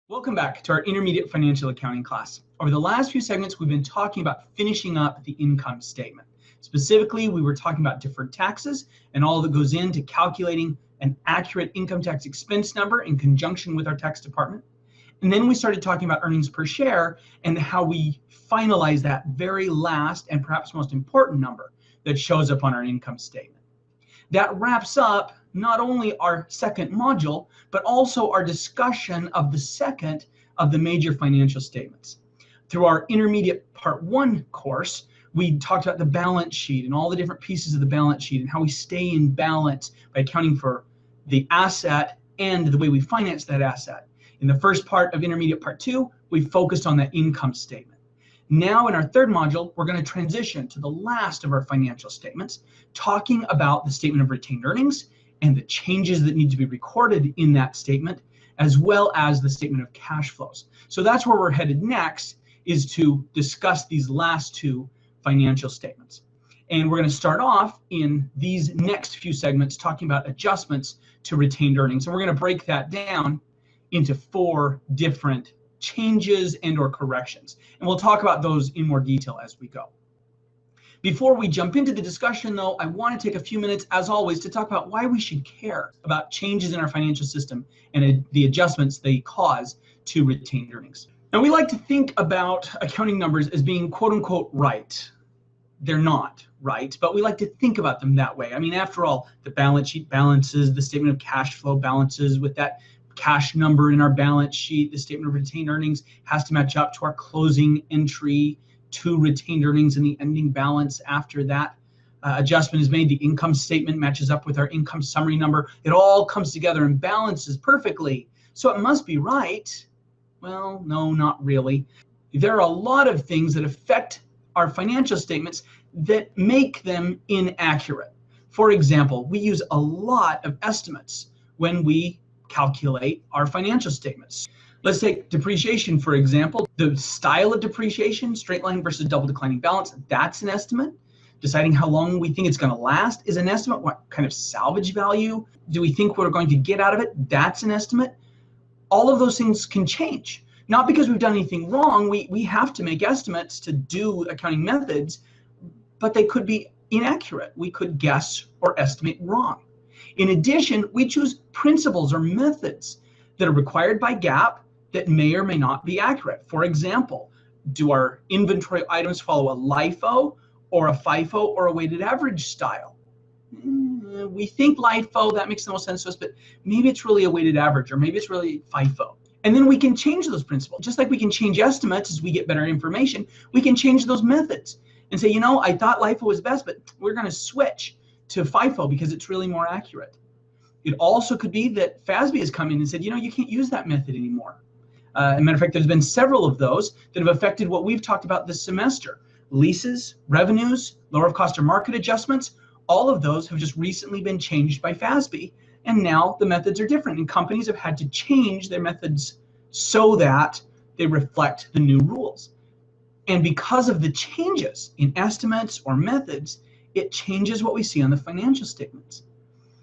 Welcome back to our intermediate financial accounting class. Over the last few segments, we've been talking about finishing up the income statement. Specifically, we were talking about deferred taxes and all that goes into calculating an accurate income tax expense number in conjunction with our tax department. And then we started talking about earnings per share and how we finalize that very last and perhaps most important number that shows up on our income statement. That wraps up not only our second module, but also our discussion of the second of the major financial statements. Through our intermediate part one course, we talked about the balance sheet and all the different pieces of the balance sheet and how we stay in balance by accounting for the asset and the way we finance that asset. In the first part of intermediate part two, we focused on that income statement. Now in our third module, we're going to transition to the last of our financial statements, talking about the statement of retained earnings and the changes that need to be recorded in that statement, as well as the statement of cash flows. So that's where we're headed next, is to discuss these last two financial statements. And we're going to start off in these next few segments talking about adjustments to retained earnings. And we're going to break that down into four different changes and or corrections. And we'll talk about those in more detail as we go. Before we jump into the discussion, though, I want to take a few minutes, as always, to talk about why we should care about changes in our financial system and the adjustments they cause to retained earnings. Now, we like to think about accounting numbers as being quote unquote right. They're not right, but we like to think about them that way. I mean, after all, the balance sheet balances, the statement of cash flow balances with that cash number in our balance sheet. The statement of retained earnings has to match up to our closing entry to retained earnings and the ending balance after that adjustment is made. The income statement matches up with our income summary number. It all comes together and balances perfectly. So it must be right. Well, no, not really. There are a lot of things that affect our financial statements that make them inaccurate. For example, we use a lot of estimates when we calculate our financial statements. Let's take depreciation, for example. The style of depreciation, straight line versus double declining balance, that's an estimate. Deciding how long we think it's going to last is an estimate. What kind of salvage value do we think we're going to get out of it? That's an estimate. All of those things can change. Not because we've done anything wrong. We have to make estimates to do accounting methods, but they could be inaccurate. We could guess or estimate wrong. In addition, we choose principles or methods that are required by GAAP that may or may not be accurate. For example, do our inventory items follow a LIFO or a FIFO or a weighted average style? We think LIFO, that makes the most sense to us, but maybe it's really a weighted average, or maybe it's really FIFO. And then we can change those principles. Just like we can change estimates as we get better information, we can change those methods and say, you know, I thought LIFO was best, but we're going to switch to FIFO because it's really more accurate. It also could be that FASB has come in and said, you know, you can't use that method anymore. As a matter of fact, there's been several of those that have affected what we've talked about this semester. Leases, revenues, lower of cost or market adjustments, all of those have just recently been changed by FASB. And now the methods are different, and companies have had to change their methods so that they reflect the new rules. And because of the changes in estimates or methods, it changes what we see on the financial statements.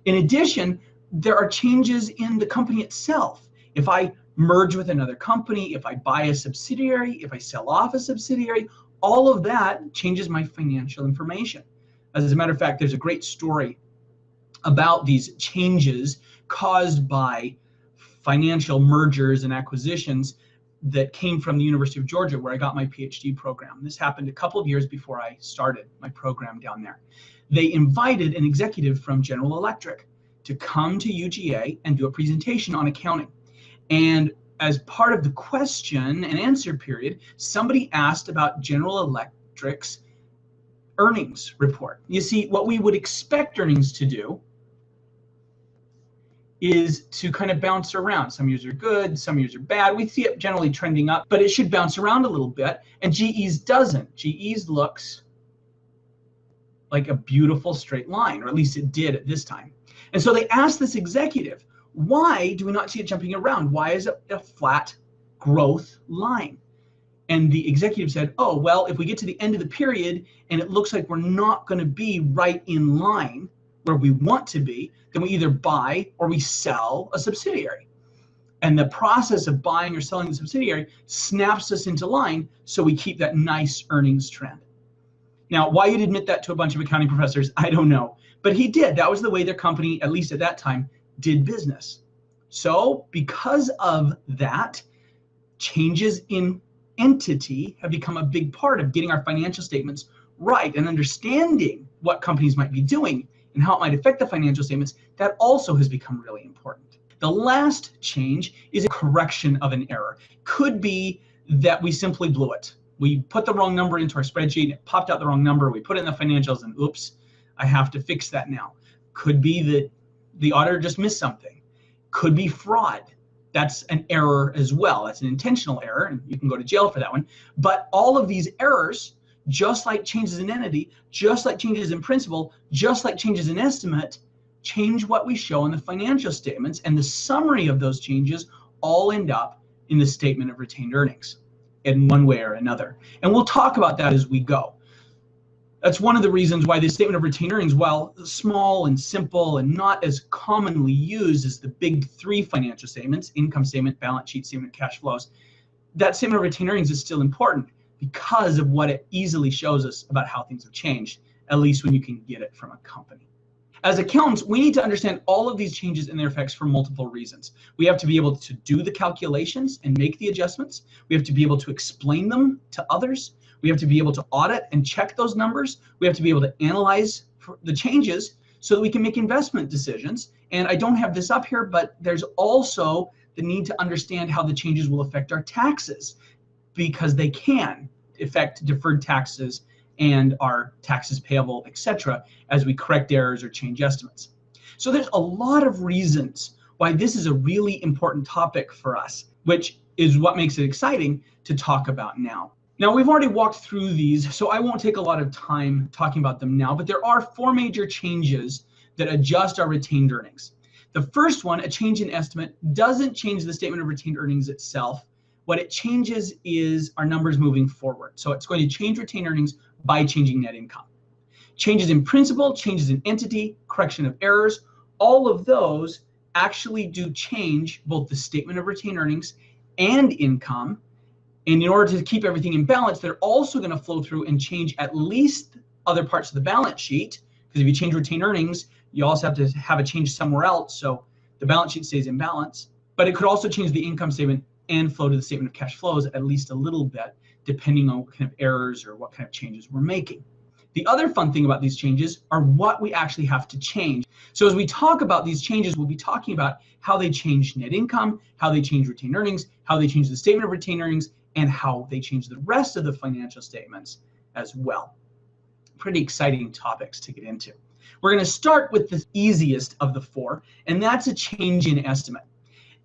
In addition, there are changes in the company itself. If I merge with another company, if I buy a subsidiary, if I sell off a subsidiary, all of that changes my financial information. As a matter of fact, there's a great story about these changes caused by financial mergers and acquisitions that came from the University of Georgia, where I got my PhD program. This happened a couple of years before I started my program down there. They invited an executive from General Electric to come to UGA and do a presentation on accounting. And as part of the question and answer period, somebody asked about General Electric's earnings report. You see, what we would expect earnings to do is to kind of bounce around. Some years are good, some years are bad. We see it generally trending up, but it should bounce around a little bit. And GE's doesn't. GE's looks like a beautiful straight line, or at least it did at this time. And so they asked this executive, why do we not see it jumping around? Why is it a flat growth line? And the executive said, oh, well, if we get to the end of the period and it looks like we're not going to be right in line where we want to be, then we either buy or we sell a subsidiary. And the process of buying or selling the subsidiary snaps us into line so we keep that nice earnings trend. Now, why you'd admit that to a bunch of accounting professors, I don't know. But he did. That was the way their company, at least at that time, did business. So because of that, changes in entity have become a big part of getting our financial statements right and understanding what companies might be doing and how it might affect the financial statements. That also has become really important. The last change is a correction of an error. Could be that we simply blew it. We put the wrong number into our spreadsheet, and it popped out the wrong number. We put it in the financials and oops, I have to fix that now. Could be that the auditor just missed something. Could be fraud. That's an error as well. That's an intentional error, and you can go to jail for that one. But all of these errors, just like changes in entity, just like changes in principal, just like changes in estimate, change what we show in the financial statements, and the summary of those changes all end up in the statement of retained earnings in one way or another. And we'll talk about that as we go. That's one of the reasons why the statement of retained earnings, while small and simple and not as commonly used as the big three financial statements, income statement, balance sheet, statement of cash flows, that statement of retained earnings is still important because of what it easily shows us about how things have changed, at least when you can get it from a company. As accountants, we need to understand all of these changes and their effects for multiple reasons. We have to be able to do the calculations and make the adjustments. We have to be able to explain them to others. We have to be able to audit and check those numbers. We have to be able to analyze the changes so that we can make investment decisions. And I don't have this up here, but there's also the need to understand how the changes will affect our taxes, because they can affect deferred taxes and our taxes payable, etc., as we correct errors or change estimates. So there's a lot of reasons why this is a really important topic for us, which is what makes it exciting to talk about now. Now, we've already walked through these, so I won't take a lot of time talking about them now, but there are four major changes that adjust our retained earnings. The first one, a change in estimate, doesn't change the statement of retained earnings itself. What it changes is our numbers moving forward. So it's going to change retained earnings by changing net income. Changes in principal, changes in entity, correction of errors, all of those actually do change both the statement of retained earnings and income. And in order to keep everything in balance, they're also going to flow through and change at least other parts of the balance sheet, because if you change retained earnings, you also have to have a change somewhere else, so the balance sheet stays in balance. But it could also change the income statement and flow to the statement of cash flows at least a little bit, depending on what kind of errors or what kind of changes we're making. The other fun thing about these changes are what we actually have to change. So as we talk about these changes, we'll be talking about how they change net income, how they change retained earnings, how they change the statement of retained earnings, and how they change the rest of the financial statements as well. Pretty exciting topics to get into. We're going to start with the easiest of the four, and that's a change in estimate.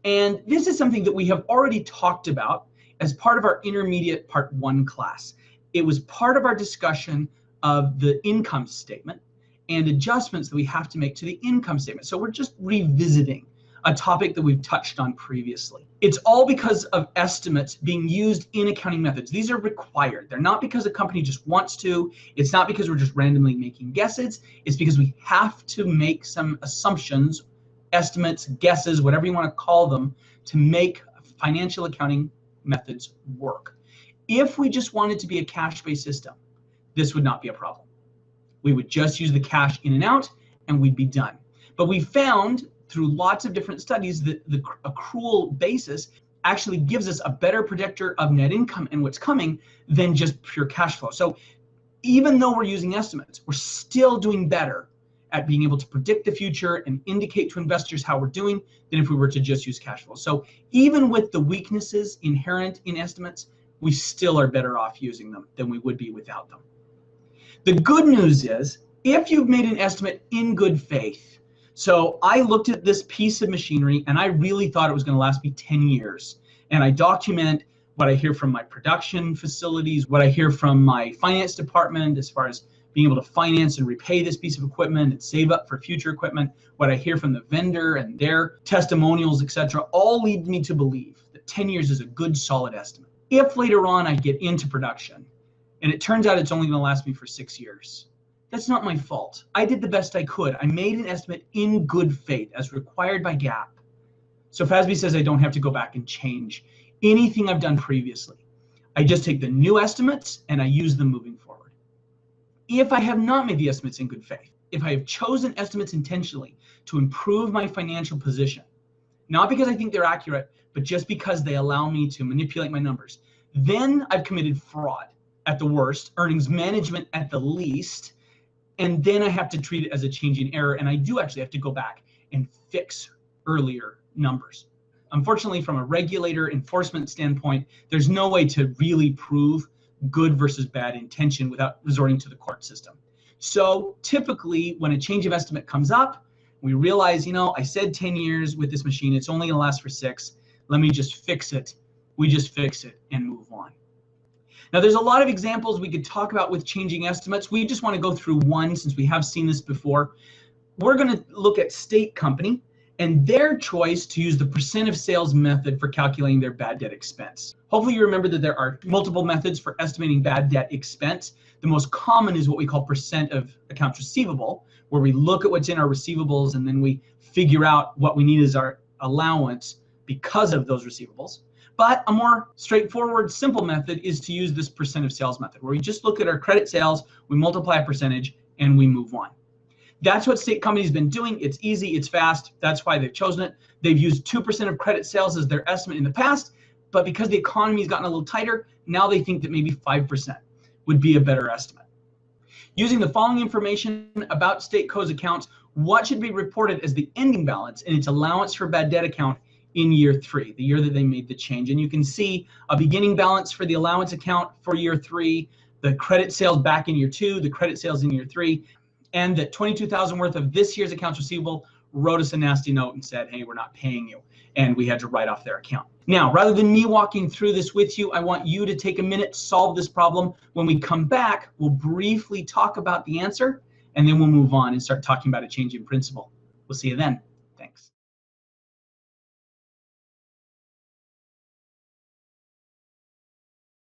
And this is something that we have already talked about as part of our intermediate part 1 class. It was part of our discussion of the income statement and adjustments that we have to make to the income statement. So we're just revisiting a topic that we've touched on previously. It's all because of estimates being used in accounting methods. These are required. They're not because a company just wants to. It's not because we're just randomly making guesses. It's because we have to make some assumptions, estimates, guesses, whatever you want to call them, to make financial accounting methods work. If we just wanted to be a cash-based system, this would not be a problem. We would just use the cash in and out and we'd be done. But we found through lots of different studies that the accrual basis actually gives us a better predictor of net income and what's coming than just pure cash flow. So even though we're using estimates, we're still doing better at being able to predict the future and indicate to investors how we're doing than if we were to just use cash flow. So even with the weaknesses inherent in estimates, we still are better off using them than we would be without them. The good news is, if you've made an estimate in good faith, so I looked at this piece of machinery and I really thought it was going to last me 10 years. And I document what I hear from my production facilities, what I hear from my finance department as far as being able to finance and repay this piece of equipment and save up for future equipment, what I hear from the vendor and their testimonials, etc., all lead me to believe that 10 years is a good solid estimate. If later on I get into production and it turns out it's only going to last me for 6 years, that's not my fault. I did the best I could. I made an estimate in good faith as required by GAAP. So FASB says I don't have to go back and change anything I've done previously. I just take the new estimates and I use them moving forward. If I have not made the estimates in good faith, if I have chosen estimates intentionally to improve my financial position, not because I think they're accurate, but just because they allow me to manipulate my numbers, then I've committed fraud at the worst, earnings management at the least, and then I have to treat it as a change in error, and I do actually have to go back and fix earlier numbers. Unfortunately, from a regulator enforcement standpoint, there's no way to really prove good versus bad intention without resorting to the court system. So typically, when a change of estimate comes up, we realize, I said 10 years with this machine, it's only gonna last for 6. Let me just fix it. We just fix it and move on. Now, there's a lot of examples we could talk about with changing estimates. We just want to go through one since we have seen this before. We're going to look at State Company and their choice to use the percent of sales method for calculating their bad debt expense. Hopefully you remember that there are multiple methods for estimating bad debt expense. The most common is what we call percent of accounts receivable, where we look at what's in our receivables and then we figure out what we need as our allowance because of those receivables. But a more straightforward, simple method is to use this percent of sales method, where we just look at our credit sales, we multiply a percentage, and we move on. That's what State Company's been doing. It's easy, it's fast. That's why they've chosen it. They've used 2% of credit sales as their estimate in the past, but because the economy has gotten a little tighter, now they think that maybe 5% would be a better estimate. Using the following information about State Co's accounts, what should be reported as the ending balance in its allowance for bad debt account in year 3, the year that they made the change. And you can see a beginning balance for the allowance account for year 3, the credit sales back in year 2, the credit sales in year 3, and that $22,000 worth of this year's accounts receivable wrote us a nasty note and said, hey, we're not paying you. And we had to write off their account. Now, rather than me walking through this with you, I want you to take a minute, solve this problem. When we come back, we'll briefly talk about the answer, and then we'll move on and start talking about a change in principle. We'll see you then.